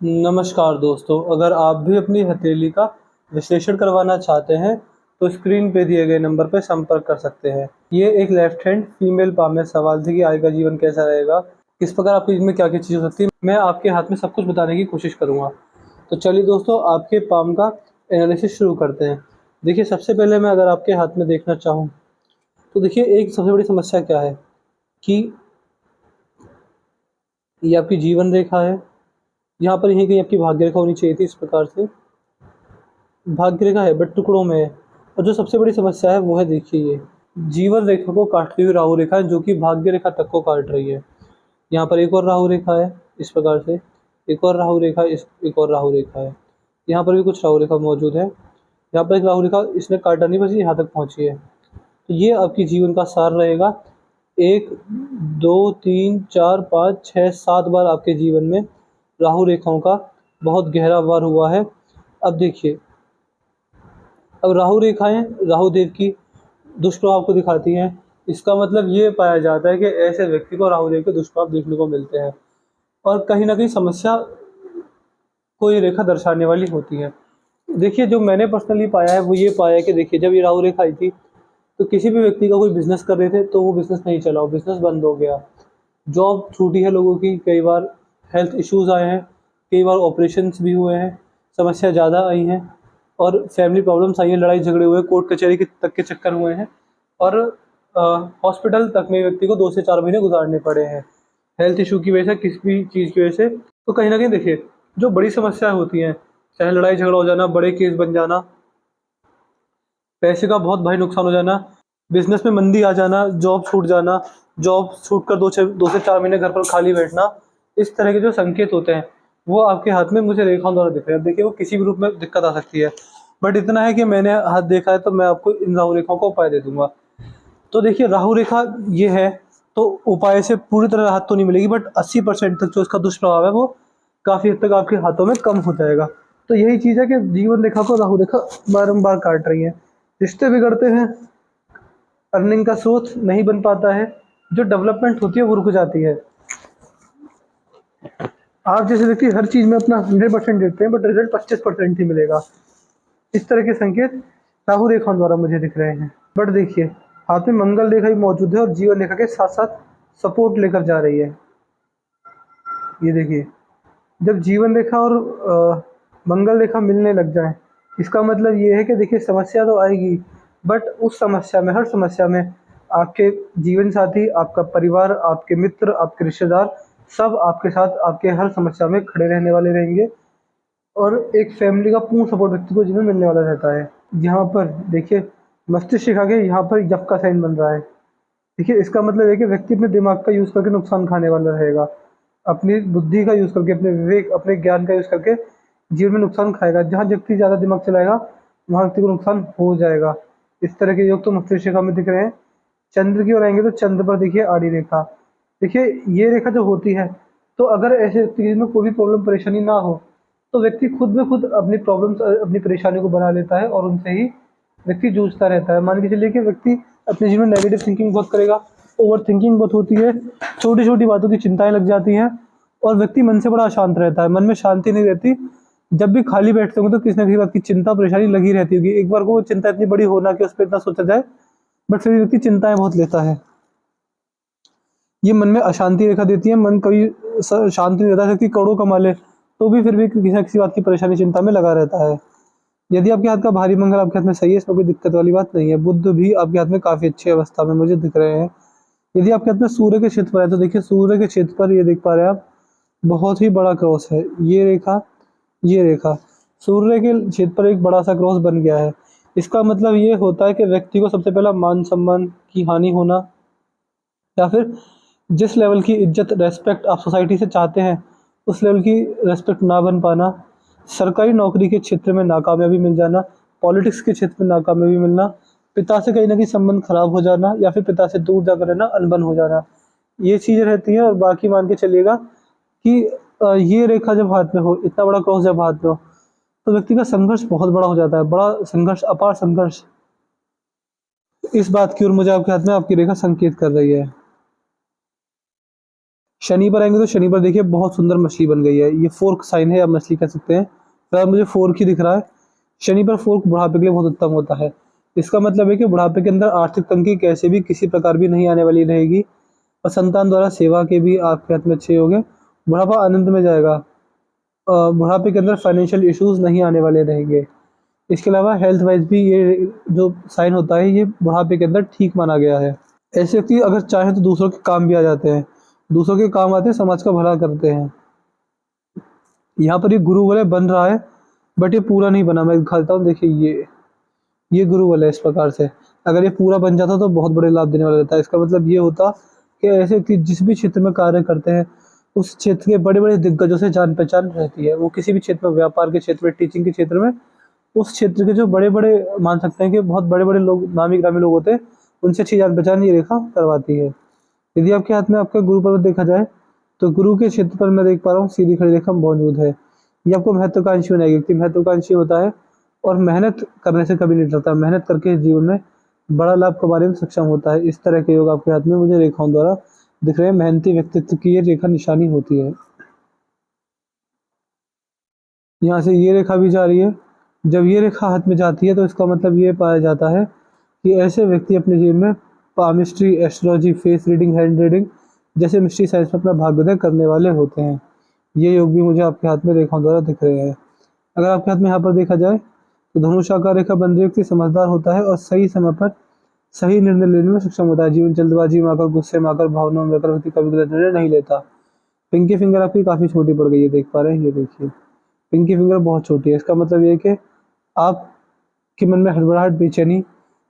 नमस्कार दोस्तों, अगर आप भी अपनी हथेली का विश्लेषण करवाना चाहते हैं, तो स्क्रीन पे दिए गए नंबर पर संपर्क कर सकते हैं। ये एक लेफ्ट हैंड फीमेल पाम में सवाल थी कि आगे का जीवन कैसा रहेगा, किस प्रकार आपके जीवन में क्या-क्या चीज़ हो सकती है। मैं आपके हाथ में सब कुछ बताने की कोशिश करूँगा। तो चलिए दोस्तों, आपके पाम का एनालिसिस शुरू करते हैं। देखिए, सबसे पहले मैं अगर आपके हाथ में देखना चाहूँ, तो देखिए एक सबसे बड़ी समस्या क्या है कि ये आपकी जीवन रेखा है। यहाँ पर यहीं कहीं आपकी भाग्य रेखा होनी चाहिए थी इस प्रकार से। भाग्य रेखा है बट टुकड़ों में है। और जो सबसे बड़ी समस्या है वो है, देखिए ये जीवन रेखा को काटती हुई राहु रेखा है, जो कि भाग्य रेखा तक को काट रही है। यहाँ पर एक और राहु रेखा है इस प्रकार से, एक और राहु रेखा, इस एक और राहु रेखा है। यहाँ पर भी कुछ राहु रेखा मौजूद है। यहाँ पर एक राहु रेखा इसने काटा नहीं, बस ये यहाँ तक पहुँची है। तो ये आपके जीवन का सार रहेगा। 1, 2, 3, 4, 5, 6, 7 बार आपके जीवन में राहु रेखाओं का बहुत गहरा वार हुआ है। अब देखिए, अब राहु रेखाएँ राहु देव की दुष्प्रभाव को दिखाती हैं। इसका मतलब ये पाया जाता है कि ऐसे व्यक्ति को राहु देव के दुष्प्रभाव देखने को मिलते हैं और कहीं न कहीं समस्या को ये रेखा दर्शाने वाली होती है। देखिए, जो मैंने पर्सनली पाया है वो ये पाया है कि देखिए, जब ये राहु रेखा आई थी, तो किसी भी व्यक्ति का कोई बिज़नेस कर रहे थे तो वो बिज़नेस नहीं चला, वो बिज़नेस बंद हो गया। जॉब छूटी है लोगों की, कई बार हेल्थ इश्यूज़ आए हैं, कई बार ऑपरेशंस भी हुए हैं, समस्या ज़्यादा आई हैं और फैमिली प्रॉब्लम्स आई हैं, लड़ाई झगड़े हुए, कोर्ट कचहरी के तक के चक्कर हुए हैं और अ, हॉस्पिटल तक में व्यक्ति को 2 से 4 महीने गुज़ारने पड़े हैं, हेल्थ इश्यू की वजह से, किसी भी चीज़ की वजह से। तो कहीं न कहीं देखिए, जो बड़ी समस्याएँ होती हैं, चाहे लड़ाई झगड़ा हो जाना, बड़े केस बन जाना, पैसे का बहुत भारी नुकसान हो जाना, बिज़नेस में मंदी आ जाना, जॉब छूट जाना, जॉब छूटकर 2 से 4 महीने घर पर खाली बैठना, इस तरह के जो संकेत होते हैं, वो आपके हाथ में मुझे रेखाओं द्वारा दिख रहे हैं। अब देखिए, वो किसी भी रूप में दिक्कत आ सकती है, बट इतना है कि मैंने हाथ देखा है, तो मैं आपको इन राहु रेखाओं का उपाय दे दूँगा। तो देखिए, राहु रेखा ये है, तो उपाय से पूरी तरह राहत तो नहीं मिलेगी, बट 80% तक जो इसका दुष्प्रभाव है, वो काफ़ी हद तक आपके हाथों में कम हो जाएगा। तो यही चीज़ है कि जीवन रेखा को राहु रेखा बारंबार काट रही है। रिश्ते बिगड़ते हैं, अर्निंग का स्रोत नहीं बन पाता है, जो डेवलपमेंट होती है वो रुक जाती है। आप जैसे व्यक्ति हर चीज़ में अपना 100% देते हैं, बट रिजल्ट 25% ही मिलेगा। इस तरह के संकेत राहु रेखाओं द्वारा मुझे दिख रहे हैं। बट देखिए, हाथ में मंगल रेखा भी मौजूद है और जीवन रेखा के साथ साथ सपोर्ट लेकर जा रही है। ये देखिए, जब जीवन रेखा और मंगल रेखा मिलने लग जाए, इसका मतलब ये है कि देखिए, समस्या तो आएगी, बट उस समस्या में, हर समस्या में आपके जीवन साथी, आपका परिवार, आपके मित्र, आपके रिश्तेदार, सब आपके साथ आपके हर समस्या में खड़े रहने वाले रहेंगे और एक फैमिली का पूर्ण सपोर्ट व्यक्ति को जीवन में मिलने वाला रहता है। यहाँ पर देखिए, मस्तिष्क रेखा के यहाँ पर यफ का साइन बन रहा है। देखिए, इसका मतलब है कि व्यक्ति अपने दिमाग का यूज़ करके नुकसान खाने वाला रहेगा। अपनी बुद्धि का यूज़ करके, अपने विवेक, अपने ज्ञान का यूज़ करके जीवन में नुकसान खाएगा। जहाँ व्यक्ति ज़्यादा दिमाग चलाएगा, वहाँ व्यक्ति को नुकसान हो जाएगा। इस तरह के योग तो मस्तिष्क रेखा में दिख रहे हैं। चंद्र की ओर आएँगे तो चंद्र पर देखिए आड़ी रेखा। देखिए, ये रेखा जो होती है, तो अगर ऐसे व्यक्ति के में कोई भी प्रॉब्लम परेशानी ना हो, तो व्यक्ति खुद ब खुद अपनी प्रॉब्लम्स, अपनी परेशानियों को बना लेता है और उनसे ही व्यक्ति जूझता रहता है। मान के चलिए कि व्यक्ति अपने जीवन में नेगेटिव थिंकिंग बहुत करेगा, ओवर थिंकिंग बहुत होती है, छोटी-छोटी बातों की चिंताएँ लग जाती हैं और व्यक्ति मन से बड़ा अशांत रहता है, मन में शांति नहीं रहती। जब भी खाली बैठते होंगे तो किसी न किसी बात की चिंता, परेशानी लगी रहती होगी। एक बार को वो चिंता इतनी बड़ी हो ना कि उस पे इतना सोचा जाए, बट फिर भी व्यक्ति चिंताएँ बहुत लेता है। ये मन में अशांति रेखा देती है, मन कभी शांत नहीं रहता, व्यक्ति करोड़ों कमा ले, तो भी फिर भी किसी न किसी बात की परेशानी, चिंता में लगा रहता है। यदि आपके हाथ का भारी मंगल आपके हाथ में सही है, इसमें कोई दिक्कत वाली बात नहीं है। बुध भी आपके हाथ में काफ़ी अच्छी अवस्था में मुझे दिख रहे हैं। यदि आपके हाथ में सूर्य के क्षेत्र पर है, तो देखिए, सूर्य के क्षेत्र पर ये देख पा रहे हैं आप, बहुत ही बड़ा क्रॉस है। ये रेखा, ये रेखा, सूर्य के क्षेत्र पर एक बड़ा-सा क्रॉस बन गया है। इसका मतलब ये होता है कि व्यक्ति को सबसे पहला मान-सम्मान की हानि होना, या फिर जिस लेवल की इज़्ज़त, रिस्पेक्ट आप सोसाइटी से चाहते हैं, उस लेवल की रिस्पेक्ट ना बन पाना, सरकारी नौकरी के क्षेत्र में नाकामयाबी मिल जाना, पॉलिटिक्स के क्षेत्र में नाकामयाबी मिलना, पिता से कहीं न कहीं संबंध खराब हो जाना या फिर पिता से दूर जाकर रहना, अनबन हो जाना, ये चीज़ें रहती हैं। और बाकी मान के चलिएगा कि ये रेखा जब हाथ में हो, इतना बड़ा क्रॉस जब हाथ में हो, तो व्यक्ति का संघर्ष बहुत बड़ा हो जाता है, बड़ा संघर्ष, अपार संघर्ष। इस बात की ओर मुझे आपके हाथ में आपकी रेखा संकेत कर रही है। शनि पर आएँगे तो शनि पर देखिए बहुत सुंदर मछली बन गई है। ये फ़ोर्क साइन है, आप मछली कह सकते हैं। फिलहाल मुझे फ़ोर्क ही दिख रहा है। शनि पर फ़ोर्क बुढ़ापे के लिए बहुत उत्तम होता है। इसका मतलब है कि बुढ़ापे के अंदर आर्थिक तंगी कैसे भी किसी प्रकार भी नहीं आने वाली रहेगी और संतान द्वारा सेवा के भी आपके हाथ में अच्छे होंगे। बुढ़ापा आनंद में जाएगा। बुढ़ापे के अंदर फाइनेंशियल इश्यूज़ नहीं आने वाले रहेंगे। इसके अलावा हेल्थ वाइज़ भी ये जो साइन होता है, ये बुढ़ापे के अंदर ठीक माना गया है। ऐसे व्यक्ति अगर चाहें तो दूसरों के काम भी आ जाते हैं। दूसरों के काम आते हैं, समाज का भला करते हैं। यहाँ पर ये गुरु वलय बन रहा है, बट ये पूरा नहीं बना। मैं दिखाता हूँ, देखिए ये गुरु वलय इस प्रकार से। अगर ये पूरा बन जाता तो बहुत बड़े लाभ देने वाला रहता है। इसका मतलब ये होता कि ऐसे व्यक्ति जिस भी क्षेत्र में कार्य करते हैं, उस क्षेत्र के बड़े-बड़े दिग्गजों से जान-पहचान रहती है। वो किसी भी क्षेत्र में, व्यापार के क्षेत्र में, टीचिंग के क्षेत्र में, उस क्षेत्र के जो बड़े-बड़े, मान सकते हैं कि बहुत बड़े-बड़े लोग, नामी-गिरामी लोग होते हैं, उनसे अच्छी जान-पहचान ये रेखा करवाती है। यदि आपके हाथ में आपका गुरु पर्वत देखा जाए, तो गुरु के क्षेत्र पर मैं देख पा रहा हूँ सीधी खड़ी रेखा मौजूद है। ये आपको महत्वाकांक्षी बनाएगी। व्यक्ति महत्वाकांक्षी होता है और मेहनत करने से कभी नहीं डरता। मेहनत करके जीवन में बड़ा लाभ कमाने में सक्षम होता है। इस तरह के योग आपके हाथ में मुझे रेखाओं द्वारा दिख रहे हैं। मेहनती व्यक्तित्व की ये रेखा निशानी होती है। यहाँ से ये रेखा भी जा रही है। जब ये रेखा हाथ में जाती है तो इसका मतलब ये पाया जाता है कि ऐसे व्यक्ति अपने जीवन में palmistry, astrology, face reading, hand reading जैसे मिस्ट्री साइंस में अपना भाग्योदय करने वाले होते हैं। ये योग भी मुझे आपके हाथ में रेखाओं द्वारा दिख रहे हैं। अगर आपके हाथ में यहाँ पर देखा जाए तो धनुष आकार रेखा बन रही व्यक्ति समझदार होता है और सही समय पर सही निर्णय लेने में सक्षम होता है। जीवन जल्दबाजी में आकर, गुस्से में आकर, भावनाओं में आकर व्यक्ति कभी गलत निर्णय नहीं लेता। पिंकी फिंगर आपकी काफ़ी छोटी पड़ गई है, देख पा रहे हैं, ये देखिए। पिंकी फिंगर बहुत छोटी है। इसका मतलब ये है कि आपके मन में हड़बड़ाहट, बेचैनी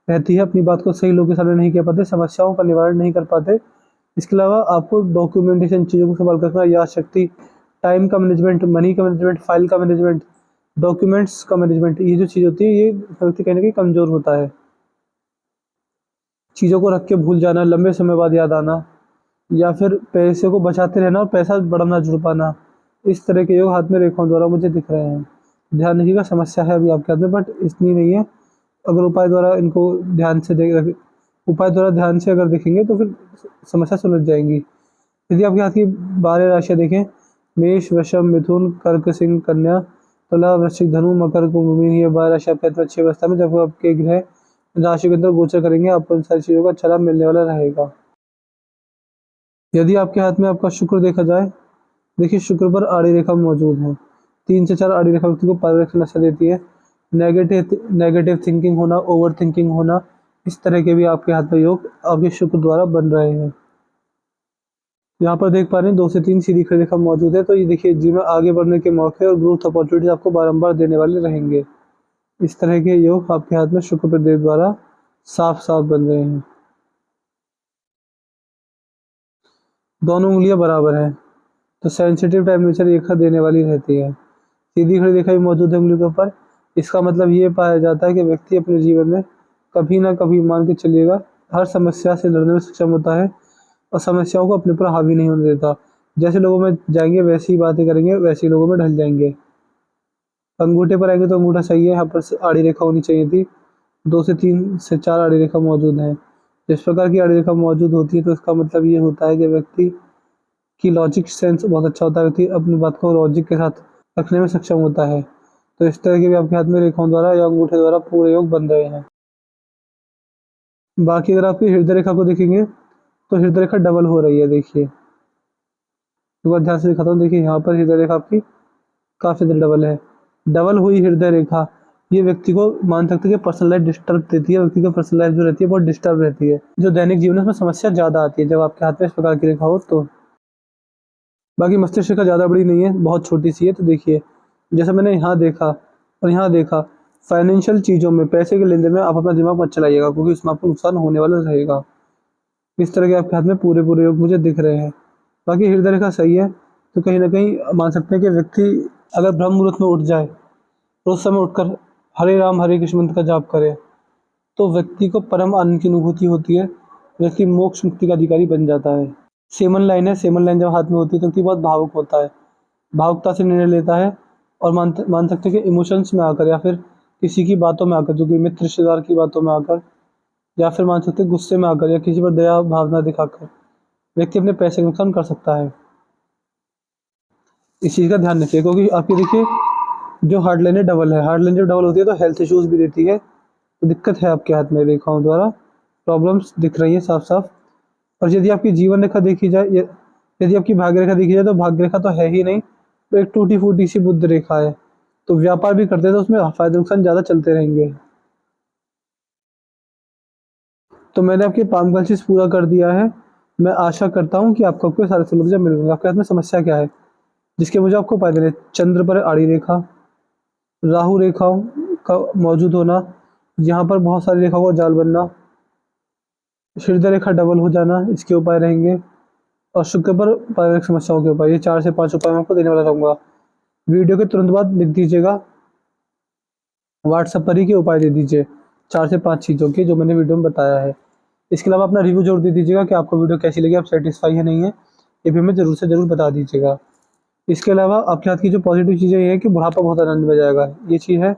रहती है, अपनी बात को सही लोगों के सामने नहीं कह पाते, समस्याओं का निवारण नहीं कर पाते। इसके अलावा आपको डॉक्यूमेंटेशन चीज़ों को संभाल कर रखना, याद शक्ति, टाइम का मैनेजमेंट, मनी का मैनेजमेंट, फाइल का मैनेजमेंट, डॉक्यूमेंट्स का मैनेजमेंट, ये जो चीज़ होती है, ये व्यक्ति कहीं न कहीं कमज़ोर होता है। चीज़ों को रख के भूल जाना, लंबे समय बाद याद आना, या फिर पैसे को बचाते रहना और पैसा बड़ा ना जुड़ पाना, इस तरह के योग हाथ में रेखाओं द्वारा मुझे दिख रहे हैं। ध्यान रखिएगा, समस्या है अभी आपके हाथ में, बट इतनी नहीं है। अगर उपाय द्वारा इनको ध्यान से उपाय द्वारा ध्यान से अगर देखेंगे तो फिर समस्या सुलझ जाएँगी। यदि आपके हाथ की 12 राशियाँ देखें, मेष, वृषभ, मिथुन, कर्क, सिंह, कन्या, तुला, वृश्चिक, धनु, मकर, कुंभ, मीन, ये 12 राशि आपके हाथ में अच्छी अवस्था में, जब आपके ग्रह राशि के अंदर गोचर करेंगे, आपको इन सारी चीज़ों का अच्छा लाभ मिलने वाला रहेगा। यदि आपके हाथ में आपका शुक्र देखा जाए, देखिए शुक्र पर आड़ी रेखा मौजूद है। 3 से 4 आड़ी रेखा व्यक्ति को पारिवारिक समस्या देती है। नेगेटिव नेगेटिव थिंकिंग होना, ओवर थिंकिंग होना, इस तरह के भी आपके हाथ में योग आपके शुक्र द्वारा बन रहे हैं। यहाँ पर देख पा रहे हैं 2 से 3 सीधी खड़ी रेखा मौजूद है, तो ये देखिए जीवन में आगे बढ़ने के मौके और ग्रोथ अपॉर्चुनिटीज आपको बारंबार देने वाले रहेंगे। इस तरह के योग आपके हाथ में शुक्र प्रदेव द्वारा साफ-साफ बन रहे हैं। दोनों उँगलियाँ बराबर हैं, तो सेंसिटिव टेम्परेचर रेखा देने वाली रहती है। सीधी खड़ी रेखा भी मौजूद है उँगलियों के ऊपर। इसका मतलब ये पाया जाता है कि व्यक्ति अपने जीवन में कभी ना कभी, मान के चलिएगा, हर समस्या से लड़ने में सक्षम होता है और समस्याओं को अपने ऊपर हावी नहीं होने देता। जैसे लोगों में जाएँगे वैसी ही बातें करेंगे, वैसे ही लोगों में ढल जाएँगे। अंगूठे पर आएँगे तो अंगूठा सही है, यहाँ पर आड़ी रेखा होनी चाहिए थी। 2 से 3 से 4 आड़ी रेखा मौजूद हैं। जिस प्रकार की आड़ी रेखा मौजूद होती है तो इसका मतलब ये होता है कि व्यक्ति की लॉजिक सेंस बहुत अच्छा होता है, व्यक्ति अपनी बात को लॉजिक के साथ रखने में सक्षम होता है। तो इस तरह के भी आपके हाथ में रेखाओं द्वारा या अंगूठे द्वारा पूरे योग बन रहे हैं। बाकी अगर आपकी हृदय रेखा को देखेंगे तो हृदय रेखा डबल हो रही है, देखिए। एक बार ध्यान से दिखाता हूँ, देखिए यहाँ पर हृदय रेखा आपकी काफ़ी ज़्यादा डबल है। डबल हुई हृदय रेखा ये व्यक्ति को, मान सकते हैं कि पर्सनल लाइफ डिस्टर्ब देती है। व्यक्ति की पर्सनल लाइफ जो रहती है बहुत डिस्टर्ब रहती है। जो दैनिक जीवन है उसमें समस्या ज़्यादा आती है जब आपके हाथ में इस प्रकार की रेखा हो तो। बाकी मस्तिष्क रेखा ज़्यादा बड़ी नहीं है, बहुत छोटी-सी है। तो देखिए, जैसे मैंने यहाँ देखा और यहाँ देखा, फाइनेंशियल चीज़ों में, पैसे के लेन-देन में आप अपना दिमाग मत चलाइएगा, क्योंकि उसमें आपको नुकसान होने वाला रहेगा। इस तरह के आपके हाथ में पूरे-पूरे योग मुझे दिख रहे हैं। बाकी हृदय रेखा सही है, तो कहीं न कहीं मान सकते हैं कि व्यक्ति अगर ब्रह्म मुहूर्त में उठ जाए, तो उस समय उठकर हरे राम हरे कृष्ण मंत्र का जाप करे, तो व्यक्ति को परम आनंद की अनुभूति होती है। व्यक्ति मोक्ष मुक्ति का अधिकारी बन जाता है। सेमन लाइन है, सेमन लाइन जब हाथ में होती है तो व्यक्ति बहुत भावुक होता है। भावुकता से निर्णय लेता है और मान सकते हैं कि इमोशंस में आकर, या फिर किसी की बातों में आकर, जो कि मित्र रिश्तेदार की बातों में आकर, या फिर मान सकते हैं गुस्से में आकर, या किसी पर दया भावना दिखाकर व्यक्ति अपने पैसे का नुकसान कर सकता है। इस चीज़ का ध्यान रखिए, क्योंकि आपकी देखिए जो हार्ड लाइन है डबल है, हार्ड लाइन जब डबल होती है तो हेल्थ इश्यूज भी देती है, तो दिक्कत है आपके हाथ में रेखाओं द्वारा, प्रॉब्लम्स दिख रही है साफ साफ। और यदि आपकी जीवन रेखा देखी जाए, यदि आपकी भाग्य रेखा देखी जाए तो भाग्य रेखा तो है ही नहीं, तो एक टूटी फूटी सी बुद्ध रेखा है। तो व्यापार भी करते हैं तो उसमें फायदे नुकसान ज़्यादा चलते रहेंगे। तो मैंने आपके पाम कल्सिस पूरा कर दिया है। मैं आशा करता हूँ कि आपको आपके सारे सुलझे मिल गए। आपके हाथ में समस्या क्या है जिसके मुझे आपको फायदे देने? चंद्र पर आड़ी रेखा, राहु रेखाओं का मौजूद होना, यहाँ पर बहुत सारी रेखाओं का जाल बनना, हृदय रेखा डबल हो जाना, इसके उपाय रहेंगे। और शुक्र पर पारिवारिक समस्याओं के उपाय, ये 4 से 5 उपाय मैं आपको देने वाला रहूँगा। वीडियो के तुरंत बाद लिख दीजिएगा, व्हाट्सएप पर ही के उपाय दे दीजिए 4 से 5 चीज़ों के जो मैंने वीडियो में बताया है। इसके अलावा अपना रिव्यू जरूर दे दीजिएगा कि आपको वीडियो कैसी लगी, आप सेटिस्फाई है नहीं है, ये भी हमें ज़रूर से ज़रूर बता दीजिएगा। इसके अलावा आपके हाथ की जो पॉजिटिव चीज़ें ये है कि बुढ़ापा बहुत आनंद में जाएगा, ये चीज़ है।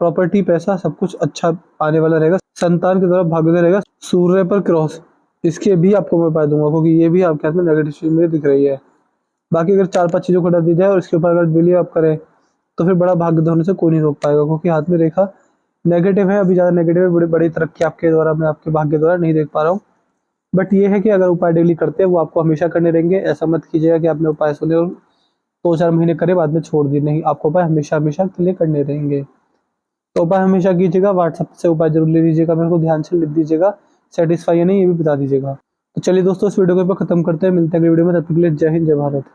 प्रॉपर्टी, पैसा सब कुछ अच्छा आने वाला रहेगा। संतान के द्वारा भाग्योदय रहेगा। सूर्य पर क्रॉस, इसके भी आपको मैं उपाय दूंगा, क्योंकि ये भी आपके हाथ में नेगेटिव चीज़ मुझे दिख रही है। बाकी अगर 4-5 चीज़ों को हटा दी जाए और इसके ऊपर अगर बिलीव आप करें तो फिर बड़ा भाग्य होने से कोई नहीं रोक पाएगा, क्योंकि हाथ में रेखा नेगेटिव है, अभी ज़्यादा नेगेटिव है, बड़ी बड़ी तरक्की आपके द्वारा मैं आपके भाग्य द्वारा नहीं देख पा रहा हूँ। बट ये है कि अगर उपाय डेली करते हैं वो आपको हमेशा करने रहेंगे। ऐसा मत कीजिएगा कि आपने उपाय सुने और 2-4 महीने करे बाद में छोड़ दिए, नहीं, आपको उपाय हमेशा हमेशा के लिए करने रहेंगे। तो उपाय हमेशा कीजिएगा, व्हाट्सएप से उपाय जरूर ले लीजिएगा, मेरे को ध्यान से लिख दीजिएगा, सेटिस्फाई है नहीं ये भी बता दीजिएगा। तो चलिए दोस्तों, इस वीडियो को खत्म करते हैं, मिलते हैं अगली वीडियो में, तब तक के लिए जय हिंद जय भारत।